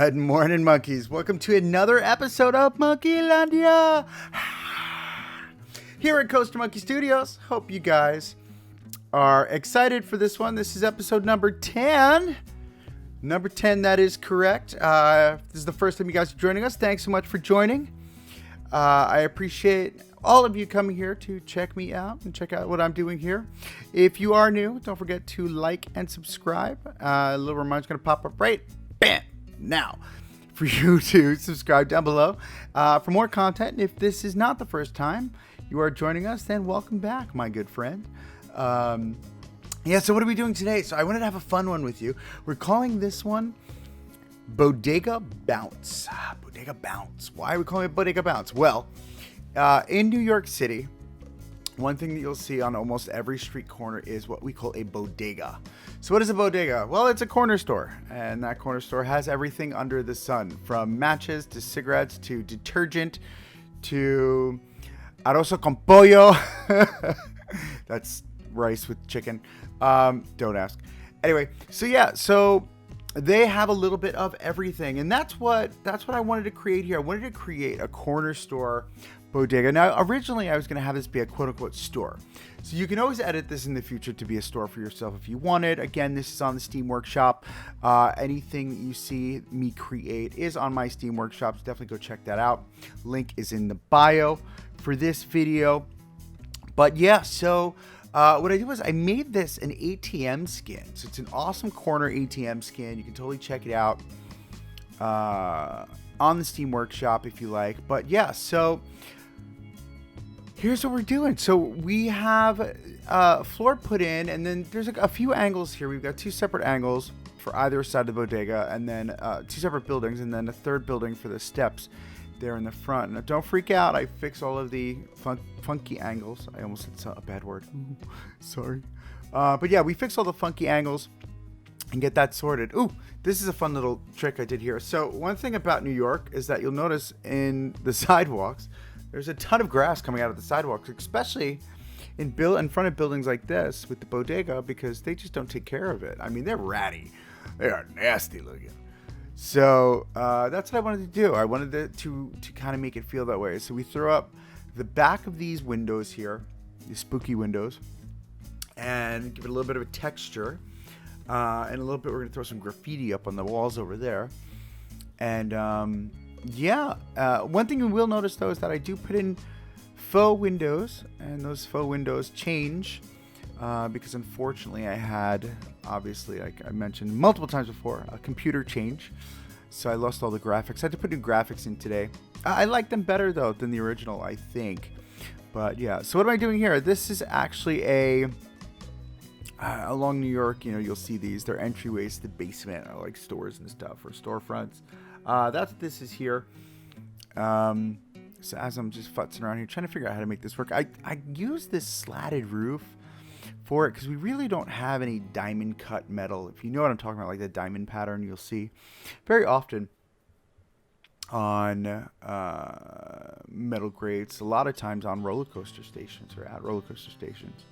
Good morning, monkeys. Welcome to another episode of Monkeylandia. Here at Coaster Monkey Studios. Hope you guys are excited for this one. This is episode number 10. Number 10, that is correct. This is the first time you guys are joining us. Thanks so much for joining. I appreciate all of you coming here to check me out and check out what I'm doing here. If you are new, don't forget to like and subscribe. A little reminder's going to pop up right now for you to subscribe down below for more content. If this is not the first time you are joining us, then welcome back, my good friend. So what are we doing today? So I wanted to have a fun one with you. We're calling this one Bodega Bounce. Bodega Bounce. Why are we calling it Bodega Bounce? Well, in New York City, one thing that you'll see on almost every street corner is what we call a bodega. So what is a bodega? Well, it's a corner store, and that corner store has everything under the sun, from matches to cigarettes to detergent to arroz con pollo. That's rice with chicken. Don't ask. Anyway, so they have a little bit of everything, and that's what I wanted to create here. I wanted to create a corner store bodega. Now, originally I was going to have this be a quote-unquote store. So you can always edit this in the future to be a store for yourself if you wanted. Again, this is on the Steam Workshop. Anything that you see me create is on my Steam Workshop, so definitely go check that out. Link is in the bio for this video. But yeah, so what I did was I made this an ATM skin. So it's an awesome corner ATM skin. You can totally check it out on the Steam Workshop if you like. But yeah, so here's what we're doing. So we have a floor put in, and then there's a few angles here. We've got two separate angles for either side of the bodega, and then two separate buildings, and then a third building for the steps there in the front. Now, don't freak out. I fix all of the funky angles. I almost said a bad word. Ooh, sorry. But yeah, we fix all the funky angles and get that sorted. Ooh, this is a fun little trick I did here. So one thing about New York is that you'll notice in the sidewalks, there's a ton of grass coming out of the sidewalks, especially in front of buildings like this with the bodega, because they just don't take care of it. I mean, they're ratty. They are nasty looking. So that's what I wanted to do. I wanted to kind of make it feel that way. So we throw up the back of these windows here, these spooky windows, and give it a little bit of a texture. And a little bit, we're going to throw some graffiti up on the walls over there. And one thing you will notice, though, is that I do put in faux windows, and those faux windows change because, unfortunately, I had, obviously, like I mentioned multiple times before, a computer change. So I lost all the graphics. I had to put new graphics in today. I like them better, though, than the original, I think. But, yeah. So what am I doing here? This is actually along New York, you'll see these. They're entryways to the basement, like stores and stuff, or storefronts. That's what this is here. So as I'm just futzing around here, trying to figure out how to make this work, I use this slatted roof for it because we really don't have any diamond cut metal. If you know what I'm talking about, like the diamond pattern you'll see very often on metal grates, a lot of times on roller coaster stations or at roller coaster stations.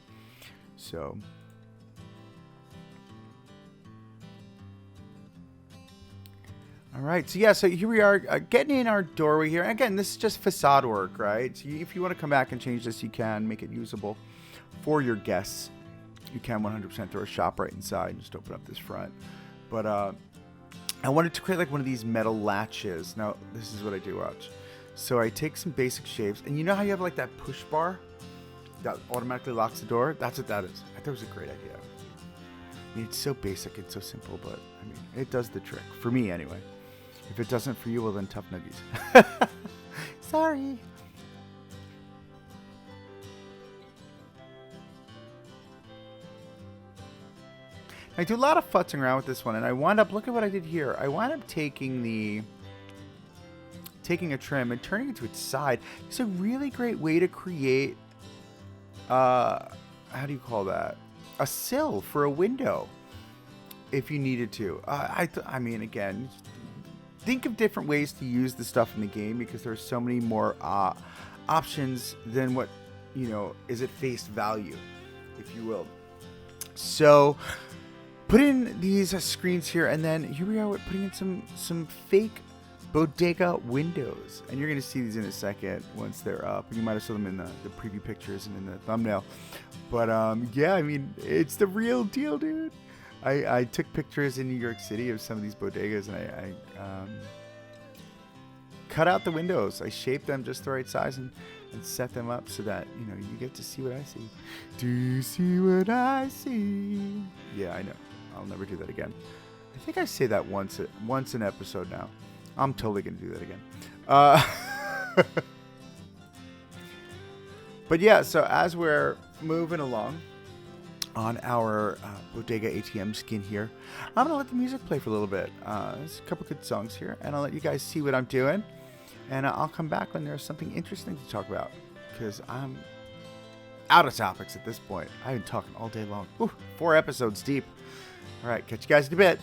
So all right, so here we are getting in our doorway here. And again, this is just facade work, right? So if you want to come back and change this, you can make it usable for your guests. You can 100% throw a shop right inside and just open up this front. But I wanted to create like one of these metal latches. Now, this is what I do, watch. So I take some basic shapes, and you know how you have like that push bar that automatically locks the door? That's what that is. I thought it was a great idea. I mean, it's so basic, it's so simple, but I mean, it does the trick. For me, anyway. If it doesn't for you, well then tough nuggies. Sorry. I do a lot of futzing around with this one, and I wound up, look at what I did here. I wound up taking a trim and turning it to its side. It's a really great way to create, how do you call that? A sill for a window, if you needed to. I mean, again, think of different ways to use the stuff in the game, because there's so many more options than what, is at face value, if you will. So put in these screens here, and then here we are with putting in some fake Bodega windows. And you're going to see these in a second once they're up. You might have saw them in the preview pictures and in the thumbnail. But yeah, I mean, it's the real deal, dude. I took pictures in New York City of some of these bodegas, and I cut out the windows. I shaped them just the right size and set them up so that, you know, you get to see what I see. Do you see what I see? Yeah, I know. I'll never do that again. I think I say that once an episode now. I'm totally going to do that again. But yeah, so as we're moving along on our Bodega ATM skin here, I'm going to let the music play for a little bit. There's a couple good songs here, and I'll let you guys see what I'm doing. And I'll come back when there's something interesting to talk about, because I'm out of topics at this point. I've been talking all day long. Ooh, 4 episodes deep. All right, catch you guys in a bit.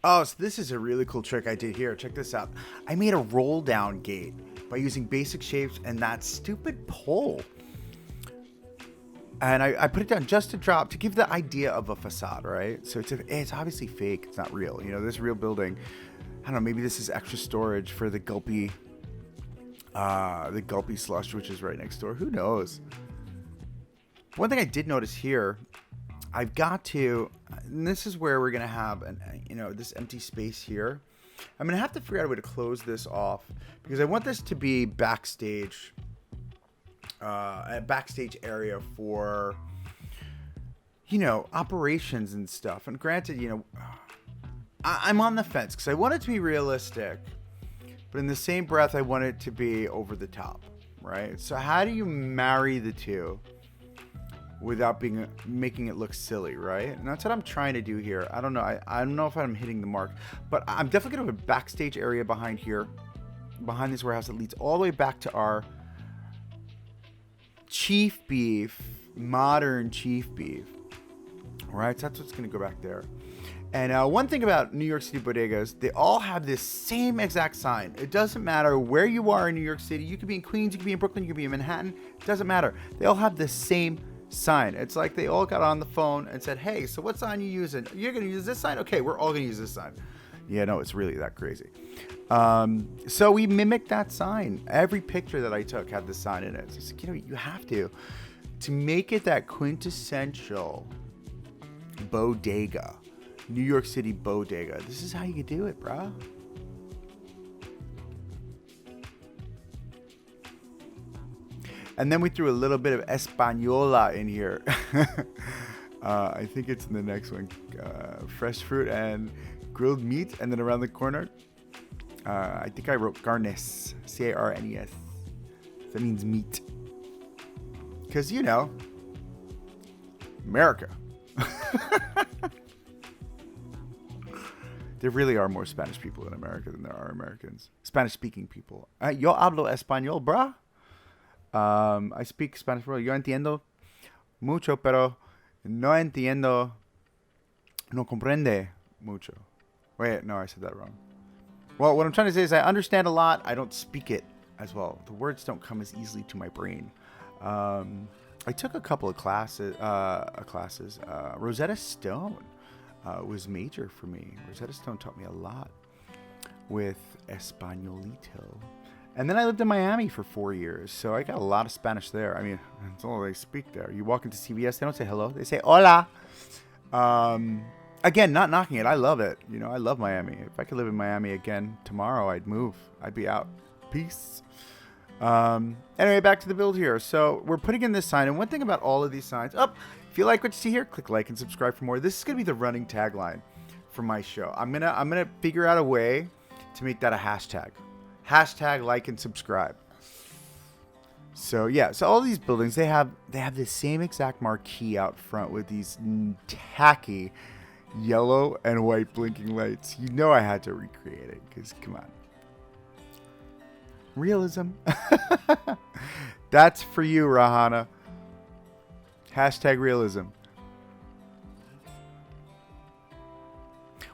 Oh, so this is a really cool trick I did here. Check this out. I made a roll down gate by using basic shapes and that stupid pole. And I put it down just to drop to give the idea of a facade, right? So it's obviously fake. It's not real. You know, this real building, I don't know, maybe this is extra storage for the Gulpy slush, which is right next door. Who knows? One thing I did notice here, I've got to, and this is where we're going to have, this empty space here. I'm going to have to figure out a way to close this off because I want this to be backstage, a backstage area for, operations and stuff. And granted, I'm on the fence because I want it to be realistic, but in the same breath, I want it to be over the top, right? So how do you marry the two without making it look silly, right? And that's what I'm trying to do here. I don't know. I don't know if I'm hitting the mark, but I'm definitely going to have a backstage area behind here, behind this warehouse that leads all the way back to our chief beef, modern chief beef. All right, so that's what's going to go back there. And one thing about New York City bodegas, they all have this same exact sign. It doesn't matter where you are in New York City. You could be in Queens, you could be in Brooklyn, you could be in Manhattan. It doesn't matter. They all have the same sign. It's like they all got on the phone and said, hey, so what sign are you using? You're going to use this sign? Okay, we're all going to use this sign. Yeah, no, it's really that crazy. So we mimicked that sign. Every picture that I took had the sign in it. So it's like, you have to make it that quintessential bodega, New York City bodega. This is how you do it, bro. And then we threw a little bit of Española in here. I think it's in the next one. Fresh fruit and grilled meat. And then around the corner, I think I wrote carnes. C-A-R-N-E-S. That means meat. Because, America. There really are more Spanish people in America than there are Americans. Spanish-speaking people. Yo hablo español, brah. I speak Spanish. Yo entiendo mucho, pero no entiendo, no comprende mucho. Wait, no, I said that wrong. Well, what I'm trying to say is I understand a lot. I don't speak it as well. The words don't come as easily to my brain. I took a couple of classes. Rosetta Stone. was major for me. Rosetta Stone taught me a lot with Españolito. And then I lived in Miami for 4 years, so I got a lot of Spanish there. I mean, that's all they speak there. You walk into CVS, they don't say hello. They say hola. Again, not knocking it. I love it. You know, I love Miami. If I could live in Miami again tomorrow, I'd move. I'd be out. Peace. Anyway, back to the build here. So we're putting in this sign, and one thing about all of these signs, if you like what you see here, click like and subscribe for more. This is gonna be the running tagline for my show. I'm gonna figure out a way to make that a hashtag. Hashtag like and subscribe. So yeah, so all these buildings, they have the same exact marquee out front with these tacky yellow and white blinking lights. You know I had to recreate it because come on. Realism. That's for you, Rahana. Hashtag realism.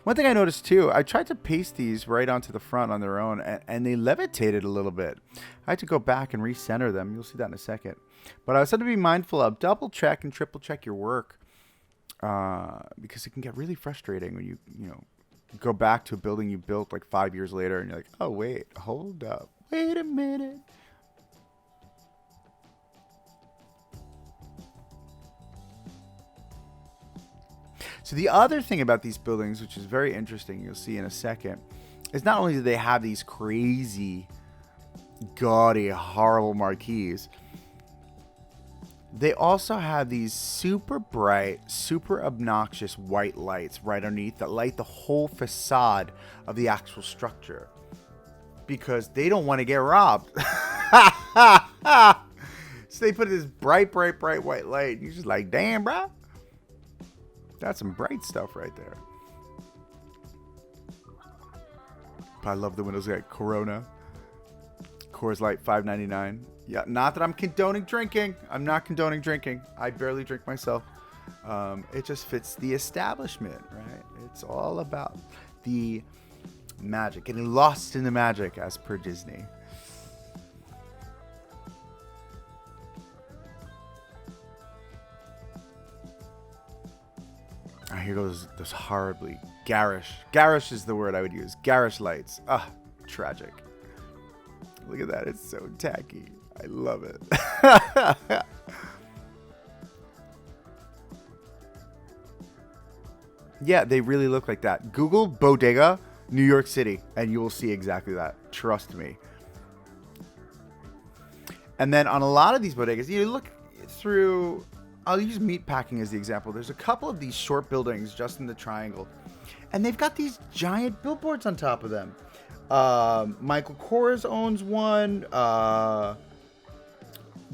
One thing I noticed too, I tried to paste these right onto the front on their own, and they levitated a little bit. I had to go back and recenter them. You'll see that in a second. But I was something to be mindful of. Double check and triple check your work, because it can get really frustrating when you go back to a building you built like 5 years later, and you're like, oh wait, hold up, wait a minute. So the other thing about these buildings, which is very interesting, you'll see in a second, is not only do they have these crazy, gaudy, horrible marquees, they also have these super bright, super obnoxious white lights right underneath that light the whole facade of the actual structure. Because they don't want to get robbed. So they put this bright, bright, bright white light. And you're just like, damn, bro. That's some bright stuff right there. I love the windows got Corona. Coors Light $5.99. Yeah, not that I'm condoning drinking. I'm not condoning drinking. I barely drink myself. It just fits the establishment, right? It's all about the magic. Getting lost in the magic as per Disney. Here goes those horribly garish is the word I would use. Garish lights. Tragic. Look at that. It's so tacky. I love it. Yeah, they really look like that. Google Bodega, New York City, and you will see exactly that. Trust me. And then on a lot of these bodegas, you look through... I'll use meatpacking as the example. There's a couple of these short buildings just in the triangle, and they've got these giant billboards on top of them. Michael Kors owns one.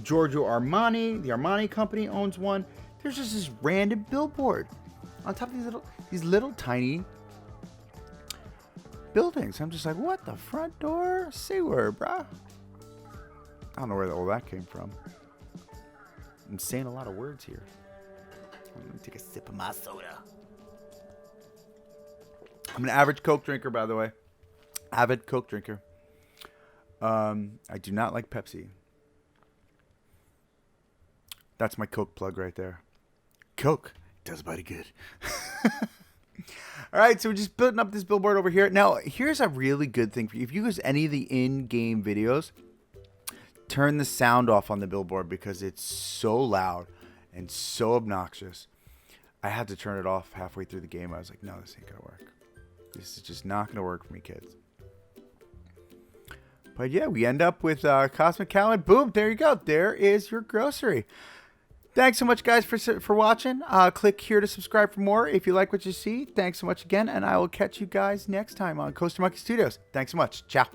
Giorgio Armani, the Armani company, owns one. There's just this random billboard on top of these little tiny buildings. I'm just like, what, the front door? Say word, bruh. I don't know where all that came from. I'm saying a lot of words here. Let me take a sip of my soda. I'm an average Coke drinker, by the way. Avid Coke drinker. I do not like Pepsi. That's my Coke plug right there. Coke does body good. All right, so we're just building up this billboard over here. Now, here's a really good thing for you. If you use any of the in-game videos, turn the sound off on the billboard because it's so loud and so obnoxious. I had to turn it off halfway through the game. I was like, no, this ain't gonna work. This is just not gonna work for me, kids. But yeah, we end up with Cosmic Cow, and boom, there you go. There is your grocery. Thanks so much, guys, for watching. Click here to subscribe for more if you like what you see. Thanks so much again, and I will catch you guys next time on Coaster Monkey Studios. Thanks so much. Ciao.